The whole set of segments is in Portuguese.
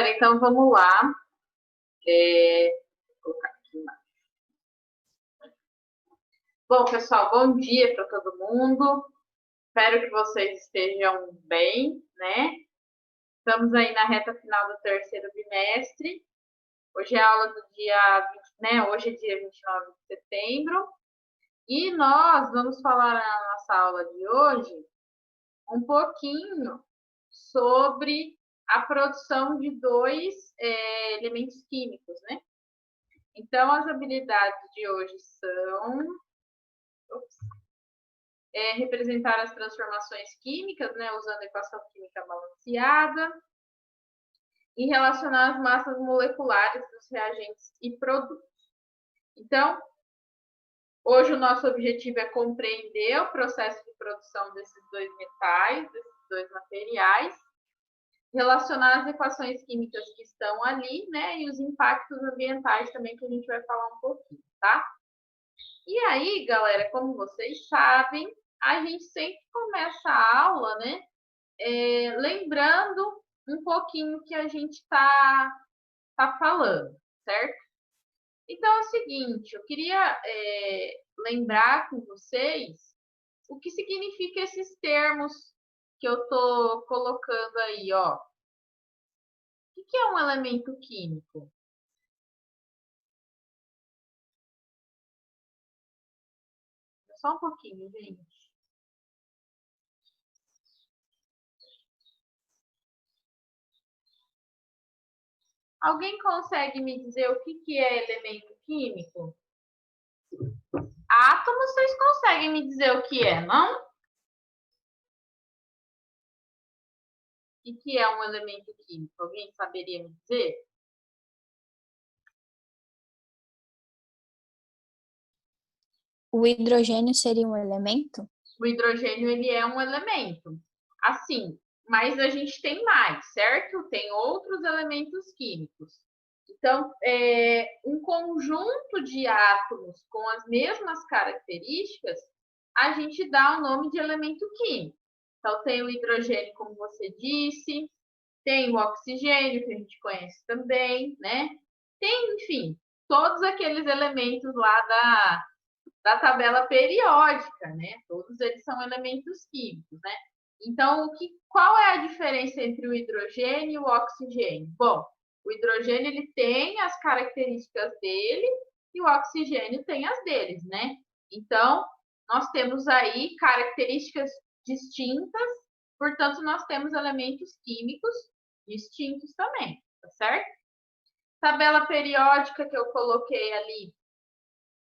Então, vamos lá. Vou colocar aqui embaixo. Bom, pessoal, bom dia para todo mundo. Espero que vocês estejam bem, né? Estamos aí na reta final do terceiro bimestre. Hoje é a aula do dia 20, né? Hoje é dia 29 de setembro. E nós vamos falar na nossa aula de hoje um pouquinho sobre a produção de dois elementos químicos, né? Então, as habilidades de hoje são representar as transformações químicas, né, usando a equação química balanceada, e relacionar as massas moleculares dos reagentes e produtos. Então, hoje o nosso objetivo é compreender o processo de produção desses dois metais, desses dois materiais, relacionar as equações químicas que estão ali, né, e os impactos ambientais também, que a gente vai falar um pouquinho, tá? E aí, galera, como vocês sabem, a gente sempre começa a aula, né, lembrando um pouquinho que a gente está falando, certo? Então, é o seguinte, eu queria lembrar com vocês o que significa esses termos que eu estou colocando aí, ó. O que é um elemento químico? Só um pouquinho, gente. Alguém consegue me dizer o que é elemento químico? Átomo, vocês conseguem me dizer o que é, não? O que é um elemento químico? Alguém saberia me dizer? O hidrogênio seria um elemento? O hidrogênio, ele é um elemento. Assim, mas a gente tem mais, certo? Tem outros elementos químicos. Então, um conjunto de átomos com as mesmas características, a gente dá o nome de elemento químico. Então, tem o hidrogênio, como você disse, tem o oxigênio, que a gente conhece também, né? Tem, enfim, todos aqueles elementos lá da tabela periódica, né? Todos eles são elementos químicos, né? Então, qual é a diferença entre o hidrogênio e o oxigênio? Bom, o hidrogênio ele tem as características dele e o oxigênio tem as deles, né? Então, nós temos aí características distintas, portanto, nós temos elementos químicos distintos também, tá certo? Tabela periódica que eu coloquei ali.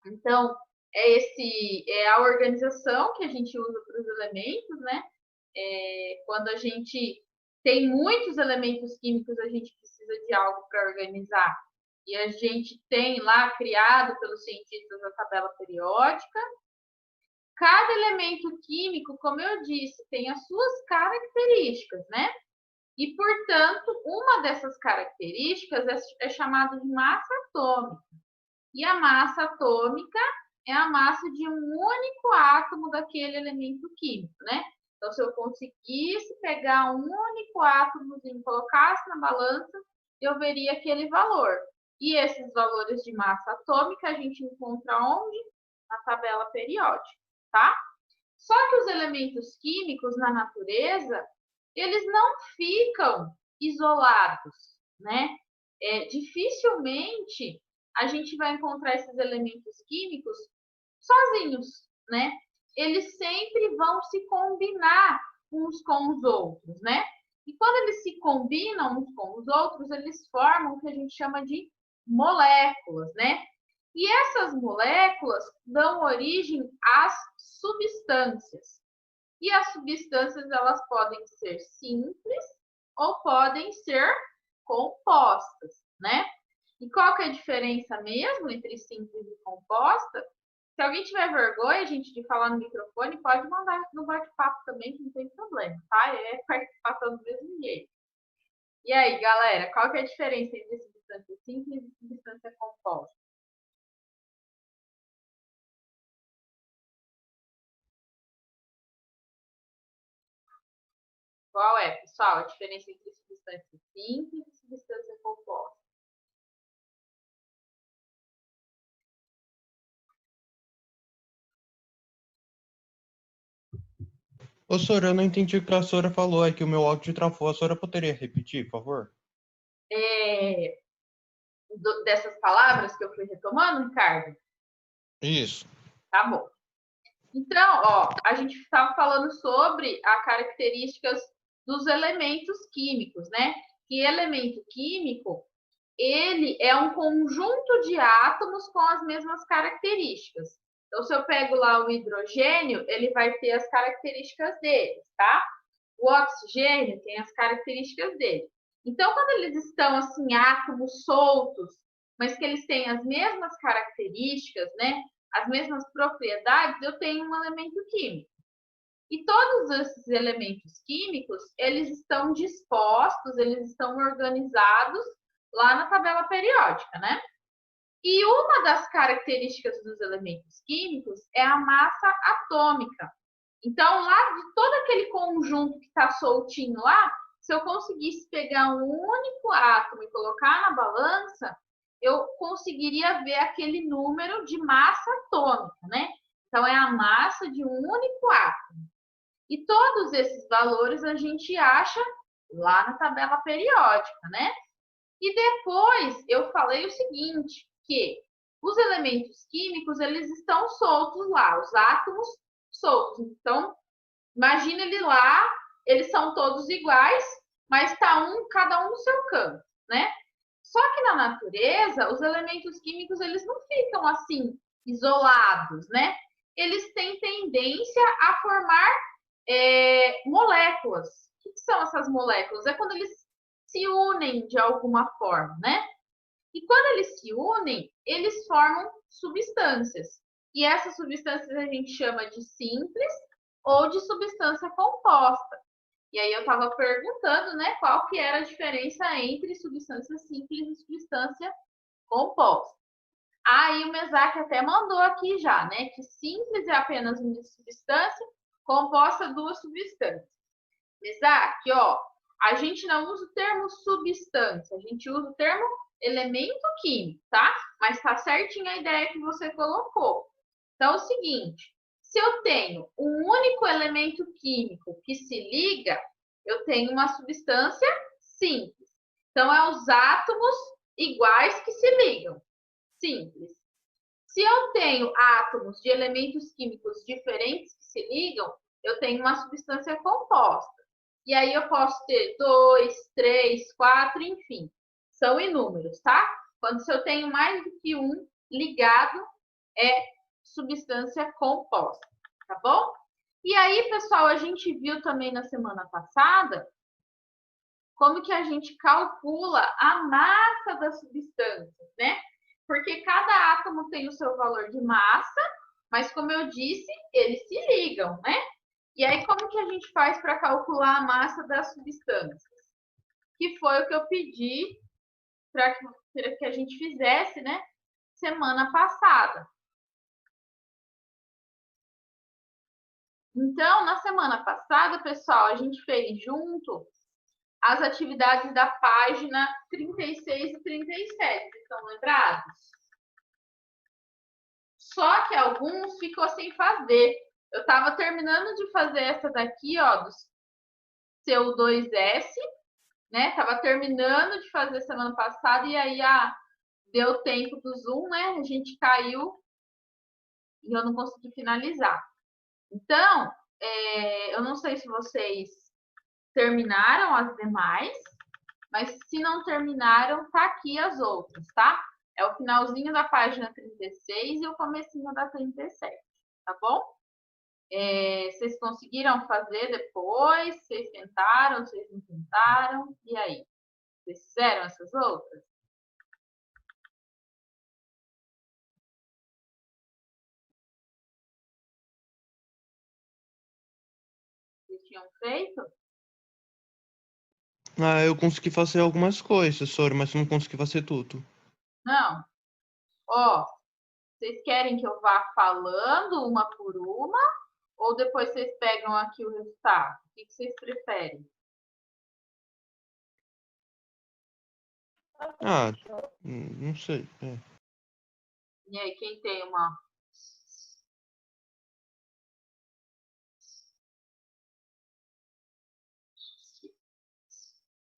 Então, é a organização que a gente usa para os elementos, né? Quando a gente tem muitos elementos químicos, a gente precisa de algo para organizar. E a gente tem lá, criado pelos cientistas, a tabela periódica. Cada elemento químico, como eu disse, tem as suas características, né? E, portanto, uma dessas características é chamada de massa atômica. E a massa atômica é a massa de um único átomo daquele elemento químico, né? Então, se eu conseguisse pegar um único átomo e colocasse na balança, eu veria aquele valor. E esses valores de massa atômica a gente encontra onde? Na tabela periódica, tá? Só que os elementos químicos na natureza, eles não ficam isolados, né? Dificilmente a gente vai encontrar esses elementos químicos sozinhos, né? Eles sempre vão se combinar uns com os outros, né? E quando eles se combinam uns com os outros, eles formam o que a gente chama de moléculas, né? E essas moléculas dão origem às substâncias. E as substâncias, elas podem ser simples ou podem ser compostas, né? E qual que é a diferença mesmo entre simples e composta? Se alguém tiver vergonha, gente, de falar no microfone, pode mandar no bate-papo também, que não tem problema, tá? É participação do mesmo jeito. E aí, galera, qual que é a diferença entre substância simples e substância composta? Qual é, pessoal, a diferença entre substância simples e substância Ô, Sora, eu não entendi o que a Sora falou. É que o meu áudio travou. A Sora poderia repetir, por favor? Dessas palavras que eu fui retomando, Ricardo? Isso. Tá bom. Então, ó, a gente estava falando sobre as características dos elementos químicos, né? Que elemento químico, ele é um conjunto de átomos com as mesmas características. Então, se eu pego lá o hidrogênio, ele vai ter as características dele, tá? O oxigênio tem as características dele. Então, quando eles estão assim, átomos soltos, mas que eles têm as mesmas características, né? As mesmas propriedades, eu tenho um elemento químico. E todos esses elementos químicos, eles estão dispostos, eles estão organizados lá na tabela periódica, né? E uma das características dos elementos químicos é a massa atômica. Então, lá de todo aquele conjunto que está soltinho lá, se eu conseguisse pegar um único átomo e colocar na balança, eu conseguiria ver aquele número de massa atômica, né? Então, é a massa de um único átomo. E todos esses valores a gente acha lá na tabela periódica, né? E depois eu falei o seguinte, que os elementos químicos, eles estão soltos lá, os átomos soltos. Então, imagina ele lá, eles são todos iguais, mas está cada um no seu canto, né? Só que na natureza, os elementos químicos, eles não ficam assim, isolados, né? Eles têm tendência a formar moléculas. O que são essas moléculas? É quando eles se unem de alguma forma, né? E quando eles se unem, eles formam substâncias. E essas substâncias a gente chama de simples ou de substância composta. E aí eu estava perguntando, né, qual que era a diferença entre substância simples e substância composta. Aí o Mesaque até mandou aqui já, né, que simples é apenas uma substância, composta duas substâncias. Mesaque, ó, a gente não usa o termo substância, a gente usa o termo elemento químico, tá? Mas tá certinho a ideia que você colocou. Então é o seguinte, se eu tenho um único elemento químico que se liga, eu tenho uma substância simples. Então é os átomos iguais que se ligam. Simples. Se eu tenho átomos de elementos químicos diferentes que se ligam, eu tenho uma substância composta. E aí eu posso ter 2, 3, 4, enfim. São inúmeros, tá? Quando se eu tenho mais do que um ligado, é substância composta, tá bom? E aí, pessoal, a gente viu também na semana passada como que a gente calcula a massa das substâncias, né? Porque cada átomo tem o seu valor de massa, mas como eu disse, eles se ligam, né? E aí, como que a gente faz para calcular a massa das substâncias? Que foi o que eu pedi para que a gente fizesse, né? Semana passada. Então, na semana passada, pessoal, a gente fez junto as atividades da página 36 e 37. Estão lembrados? Só que alguns ficou sem fazer. Eu estava terminando de fazer essa daqui, ó, do seu 2S, né? Tava terminando de fazer semana passada e aí deu tempo do Zoom, né? A gente caiu e eu não consegui finalizar. Então, eu não sei se vocês terminaram as demais, mas se não terminaram, tá aqui as outras, tá? É o finalzinho da página 36 e o comecinho da 37, tá bom? Vocês conseguiram fazer depois? Vocês tentaram? Vocês não tentaram? E aí? Vocês fizeram essas outras? Vocês tinham feito? Ah, eu consegui fazer algumas coisas, Sora, mas não consegui fazer tudo. Não. Ó, vocês querem que eu vá falando uma por uma? Ou depois vocês pegam aqui o resultado? O que vocês preferem? Ah, não sei. E aí, quem tem uma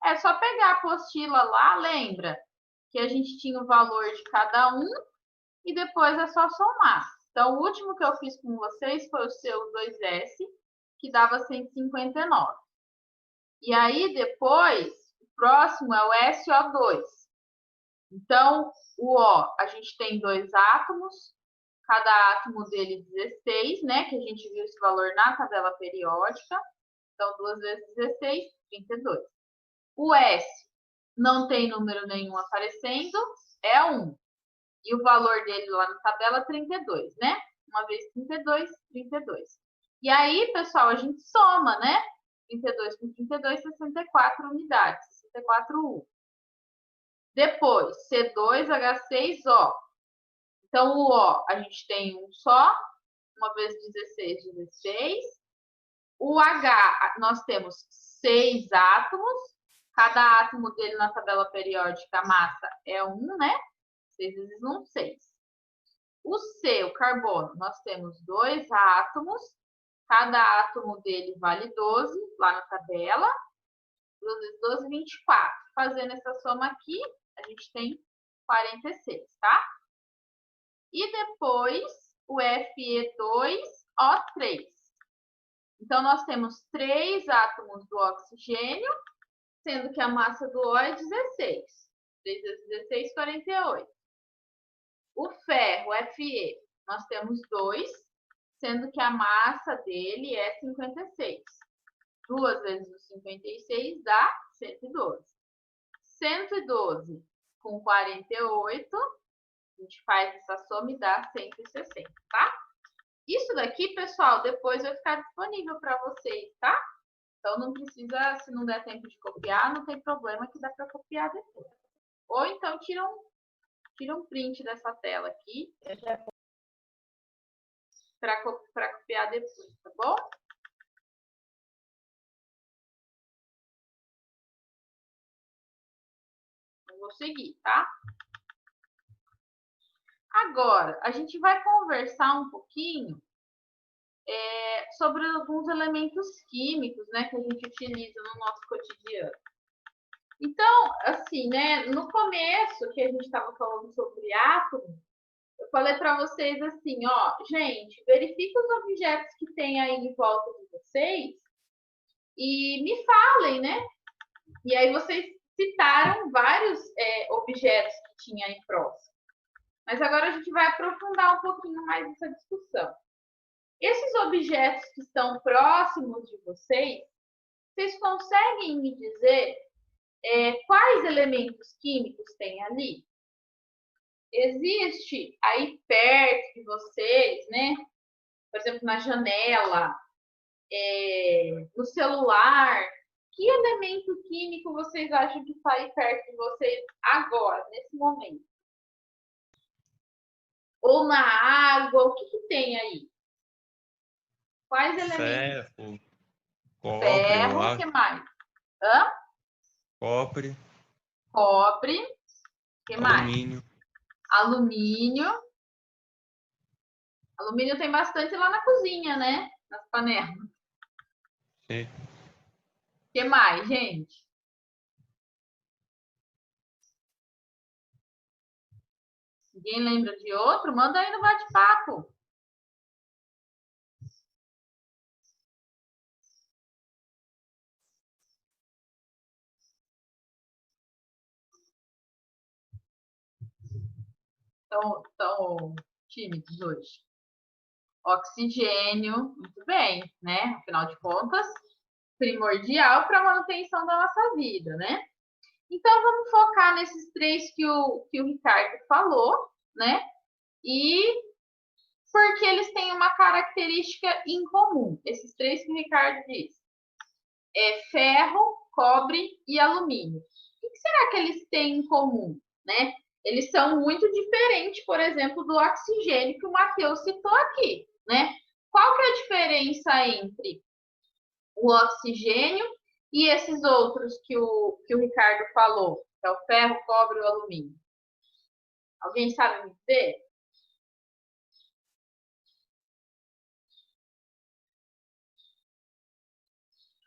É só pegar a apostila lá, lembra? Que a gente tinha o valor de cada um e depois é só somar. Então, o último que eu fiz com vocês foi o seu 2S, que dava 159. E aí, depois, o próximo é o SO2. Então, o O, a gente tem 2 átomos, cada átomo dele 16, né? Que a gente viu esse valor na tabela periódica. Então, 2 vezes 16, 32. O S não tem número nenhum aparecendo, é 1. E o valor dele lá na tabela é 32, né? Uma vez 32, 32. E aí, pessoal, a gente soma, né? 32 com 32, 64 unidades, 64 U. Depois, C2H6O. Então, o O, a gente tem um só, uma vez 16, 16. O H, nós temos 6 átomos. Cada átomo dele na tabela periódica, a massa é 1, né? 6 vezes 1, 6. O C, o carbono, nós temos 2 átomos. Cada átomo dele vale 12, lá na tabela. 12 vezes 12, 24. Fazendo essa soma aqui, a gente tem 46, tá? E depois, o Fe2O3. Então, nós temos 3 átomos do oxigênio, sendo que a massa do O é 16. 3 vezes 16, 48. O ferro, Fe, nós temos 2, sendo que a massa dele é 56. 2 vezes o 56 dá 112. 112 com 48, a gente faz essa soma e dá 160, tá? Isso daqui, pessoal, depois vai ficar disponível para vocês, tá? Então, não precisa, se não der tempo de copiar, não tem problema que dá para copiar depois. Ou então, tira um print dessa tela aqui para copiar depois, tá bom? Eu vou seguir, tá? Agora, a gente vai conversar um pouquinho sobre alguns elementos químicos, né, que a gente utiliza no nosso cotidiano. Então, assim, né, no começo que a gente estava falando sobre átomo, eu falei para vocês assim, ó, gente, verifique os objetos que tem aí em volta de vocês e me falem, né? E aí vocês citaram vários objetos que tinha aí próximo. Mas agora a gente vai aprofundar um pouquinho mais essa discussão. Esses objetos que estão próximos de vocês, vocês conseguem me dizer quais elementos químicos tem ali? Existe aí perto de vocês, né? Por exemplo, na janela, no celular. Que elemento químico vocês acham que está aí perto de vocês agora, nesse momento? Ou na água, o que tem aí? Quais elementos? Ferro, cobre, Ferro, o que mais? Hã? cobre, Cobre, o que mais? alumínio, Alumínio. Alumínio tem bastante lá na cozinha, né? Nas panelas. sim, O que mais, gente? Ninguém lembra de outro? Manda aí no bate-papo. Estão tímidos hoje. Oxigênio, muito bem, né? Afinal de contas, primordial para a manutenção da nossa vida, né? Então, vamos focar nesses 3 que o Ricardo falou, né? E porque eles têm uma característica em comum. Esses 3 que o Ricardo disse. Ferro, cobre e alumínio. O que será que eles têm em comum, né? Eles são muito diferentes, por exemplo, do oxigênio que o Matheus citou aqui, né? Qual que é a diferença entre o oxigênio e esses outros que o Ricardo falou, que é o ferro, o cobre e o alumínio? Alguém sabe me dizer?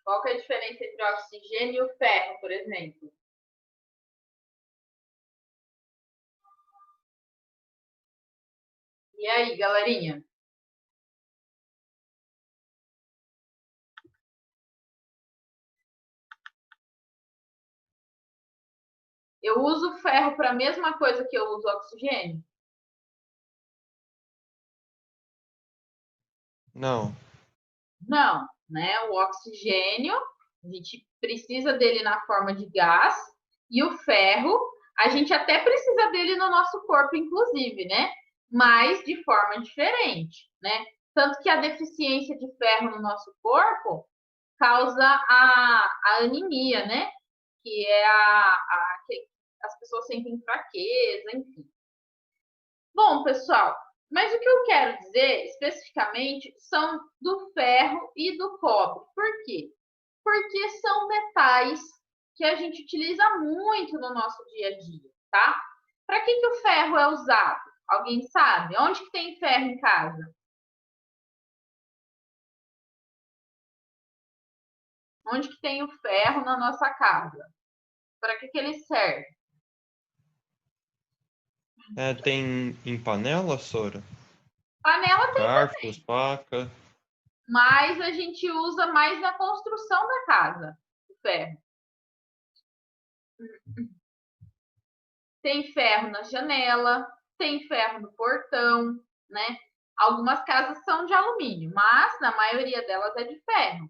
Qual que é a diferença entre o oxigênio e o ferro, por exemplo? E aí, galerinha? Eu uso ferro para a mesma coisa que eu uso oxigênio? Não. Não, né? O oxigênio, a gente precisa dele na forma de gás, e o ferro, a gente até precisa dele no nosso corpo, inclusive, né? Mas de forma diferente, né? Tanto que a deficiência de ferro no nosso corpo causa a anemia, né? Que é que as pessoas sentem fraqueza, enfim. Bom, pessoal, mas o que eu quero dizer especificamente são do ferro e do cobre. Por quê? Porque são metais que a gente utiliza muito no nosso dia a dia, tá? Para que o ferro é usado? Alguém sabe? Onde que tem ferro em casa? Onde que tem o ferro na nossa casa? Para que ele serve? Tem em panela, Sora? Panela tem Garfos, também, faca. mas a gente usa mais na construção da casa, o ferro. Tem ferro na janela, tem ferro no portão, né? Algumas casas são de alumínio, mas na maioria delas é de ferro.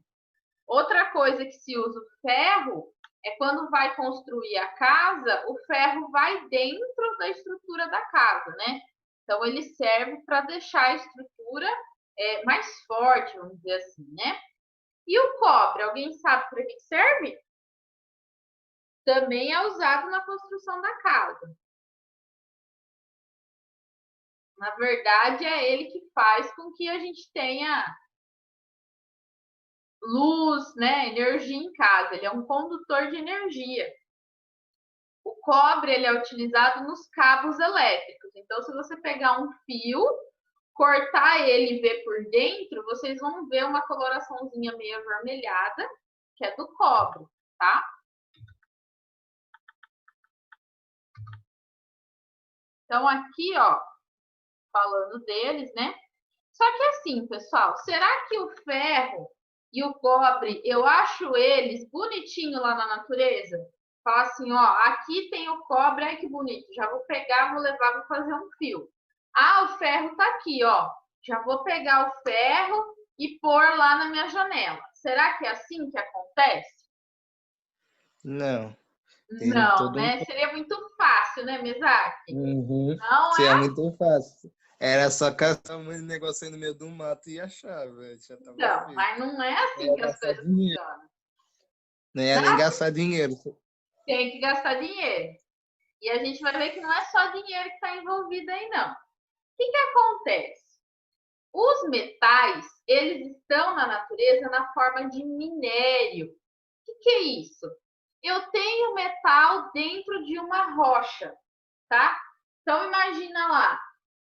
Outra coisa que se usa o ferro é quando vai construir a casa, o ferro vai dentro da estrutura da casa, né? Então ele serve para deixar a estrutura mais forte, vamos dizer assim, né? E o cobre, alguém sabe para que serve? Também é usado na construção da casa. Na verdade, é ele que faz com que a gente tenha luz, né, energia em casa. Ele é um condutor de energia. O cobre ele é utilizado nos cabos elétricos. Então, se você pegar um fio, cortar ele e ver por dentro, vocês vão ver uma coloraçãozinha meio avermelhada, que é do cobre, tá? Então, aqui, ó, falando deles, né? Só que assim, pessoal, será que o ferro e o cobre, eu acho eles bonitinho lá na natureza? Fala assim, ó, aqui tem o cobre, ai que bonito, já vou pegar, vou levar, vou fazer um fio. Ah, o ferro tá aqui, ó, já vou pegar o ferro e pôr lá na minha janela. Será que é assim que acontece? Não, tem Não, todo um. né? Seria muito fácil, né, Mizaki? Uhum. Não Isso é é? muito fácil. Era só caçar um negócio aí no meio do mato e achar, velho. Já tava Não, feito. mas não é Não assim ia que as gastar coisas dinheiro. funcionam. Não ia nem gastar dinheiro. Tem que gastar dinheiro. E a gente vai ver que não é só dinheiro que está envolvido aí, não. O que acontece? Os metais, eles estão na natureza na forma de minério. O que é isso? Eu tenho metal dentro de uma rocha, tá? Então, imagina lá,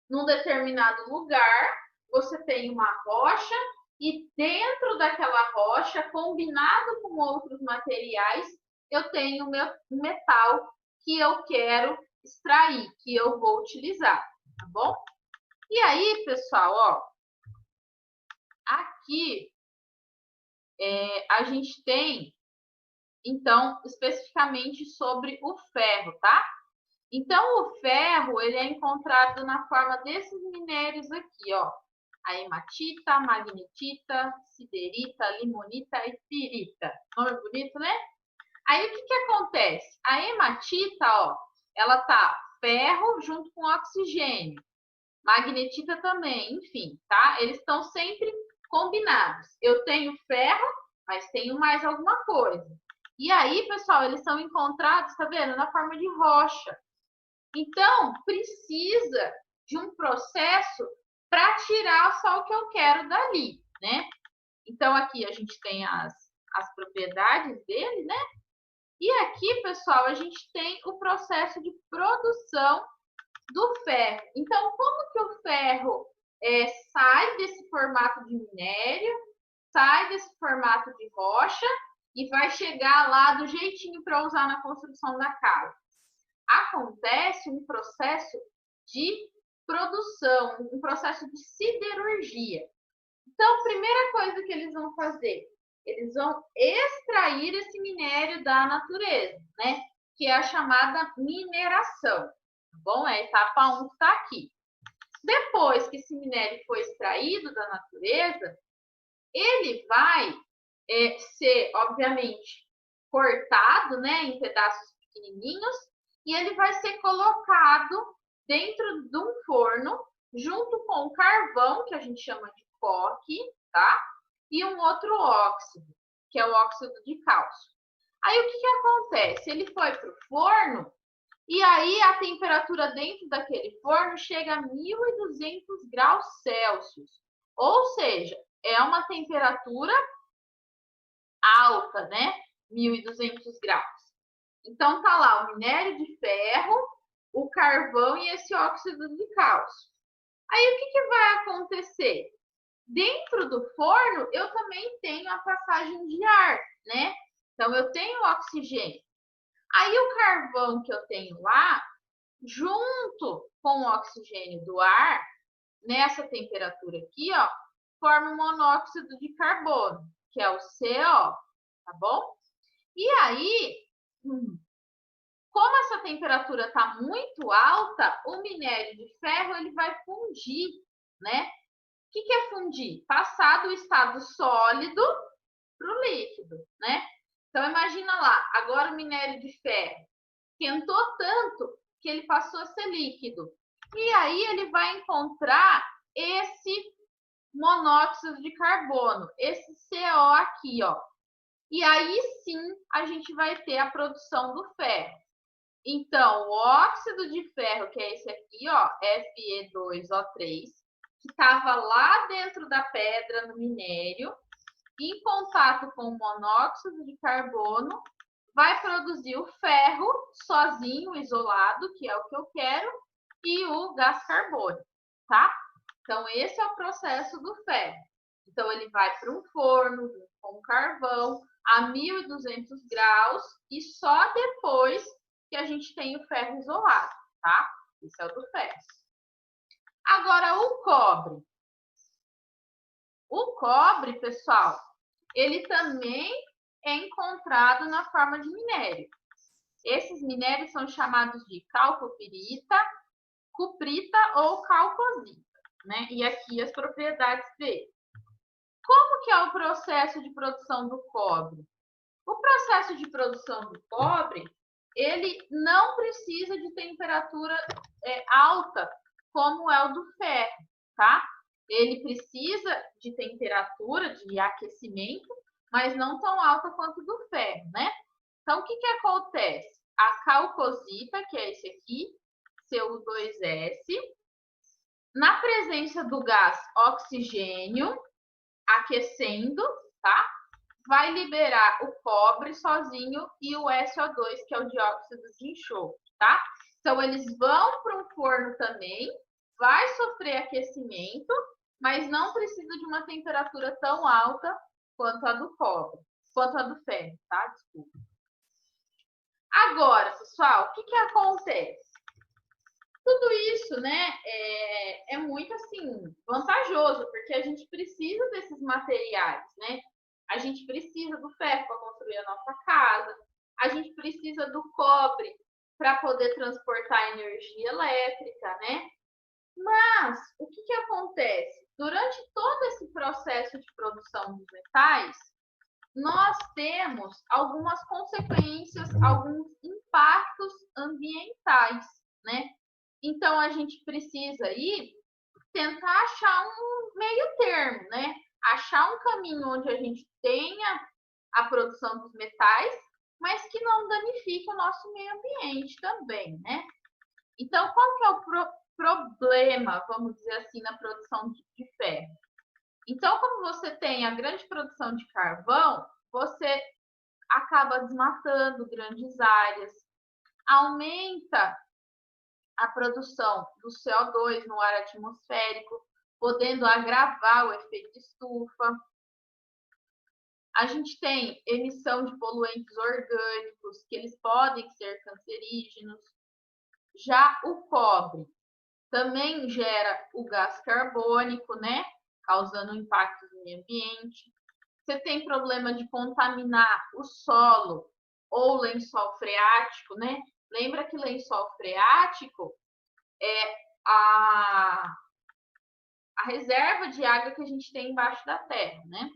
num determinado lugar, você tem uma rocha e dentro daquela rocha, combinado com outros materiais, eu tenho um metal que eu quero extrair, que eu vou utilizar, tá bom? E aí, pessoal, ó, aqui a gente tem, então, especificamente sobre o ferro, tá? Então, o ferro, ele é encontrado na forma desses minérios aqui, ó. A hematita, magnetita, siderita, limonita e pirita. Nome bonito, né? Aí, o que acontece? A hematita, ó, ela tá ferro junto com oxigênio. Magnetita também, enfim, tá? Eles estão sempre combinados. Eu tenho ferro, mas tenho mais alguma coisa. E aí, pessoal, eles são encontrados, tá vendo? Na forma de rocha. Então, precisa de um processo para tirar só o que eu quero dali, né? Então, aqui a gente tem as propriedades dele, né? E aqui, pessoal, a gente tem o processo de produção do ferro. Então, como que o ferro sai desse formato de minério, sai desse formato de rocha e vai chegar lá do jeitinho para usar na construção da casa. Acontece um processo de produção, um processo de siderurgia. Então, a primeira coisa que eles vão fazer, eles vão extrair esse minério da natureza, né? Que é a chamada mineração, tá bom? É a etapa 1 que está aqui. Depois que esse minério foi extraído da natureza, ele vai ser, obviamente, cortado, né, em pedaços pequenininhos, e ele vai ser colocado dentro de um forno, junto com o carvão, que a gente chama de coque, tá? E um outro óxido, que é o óxido de cálcio. Aí, o que acontece? Ele foi para o forno, e aí a temperatura dentro daquele forno chega a 1.200 graus Celsius. Ou seja, é uma temperatura alta, né? 1.200 graus. Então, tá lá o minério de ferro, o carvão e esse óxido de cálcio. Aí, o que vai acontecer? Dentro do forno, eu também tenho a passagem de ar, né? Então, eu tenho oxigênio. Aí, o carvão que eu tenho lá, junto com o oxigênio do ar, nessa temperatura aqui, ó, forma um monóxido de carbono, que é o CO, tá bom? E aí, como essa temperatura está muito alta, o minério de ferro ele vai fundir, né? O que é fundir? Passar do estado sólido para o líquido, né? Então, imagina lá, agora o minério de ferro esquentou tanto que ele passou a ser líquido. E aí ele vai encontrar esse monóxido de carbono, esse CO aqui, ó. E aí sim a gente vai ter a produção do ferro. Então, o óxido de ferro, que é esse aqui, ó, Fe2O3, que estava lá dentro da pedra, no minério, em contato com o monóxido de carbono, vai produzir o ferro sozinho, isolado, que é o que eu quero, e o gás carbônico, tá? Então, esse é o processo do ferro. Então, ele vai para um forno com carvão a 1.200 graus e só depois que a gente tem o ferro isolado, tá? Esse é o do ferro. Agora, o cobre. O cobre, pessoal, ele também é encontrado na forma de minério. Esses minérios são chamados de calcopirita, cuprita ou calcosita, né? E aqui as propriedades dele. Como que é o processo de produção do cobre? O processo de produção do cobre, ele não precisa de temperatura alta, como é o do ferro, tá? Ele precisa de temperatura, de aquecimento, mas não tão alta quanto do ferro, né? Então, o que acontece? A calcosita, que é esse aqui, CO2S, na presença do gás oxigênio, aquecendo, tá? Vai liberar o cobre sozinho e o SO2, que é o dióxido de enxofre, tá? Então, eles vão para um forno também, vai sofrer aquecimento, mas não precisa de uma temperatura tão alta quanto a do cobre, quanto a do ferro, tá? Desculpa. Agora, pessoal, o que acontece? Tudo isso, né, é muito, assim, vantajoso, porque a gente precisa desses materiais, né? A gente precisa do ferro para construir a nossa casa, a gente precisa do cobre para poder transportar energia elétrica, né? Mas, o que acontece? Durante todo esse processo de produção dos metais, nós temos algumas consequências, alguns impactos ambientais, né? Então, a gente precisa aí tentar achar um meio termo, né? Achar um caminho onde a gente tenha a produção dos metais, mas que não danifique o nosso meio ambiente também, né? Então, qual que é o problema, vamos dizer assim, na produção de ferro? Então, como você tem a grande produção de carvão, você acaba desmatando grandes áreas, aumenta a produção do CO2 no ar atmosférico, podendo agravar o efeito estufa. A gente tem emissão de poluentes orgânicos, que eles podem ser cancerígenos. Já o cobre também gera o gás carbônico, né? Causando impactos no meio ambiente. Você tem problema de contaminar o solo ou lençol freático, né? Lembra que lençol freático é a reserva de água que a gente tem embaixo da terra, né?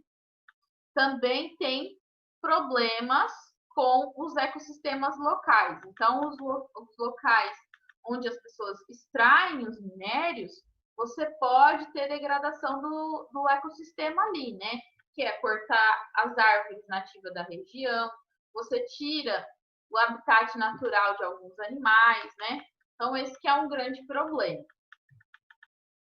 Também tem problemas com os ecossistemas locais. Então, os locais onde as pessoas extraem os minérios, você pode ter degradação do ecossistema ali, né? Que é cortar as árvores nativas da região, você tira o habitat natural de alguns animais, né? Então, esse que é um grande problema.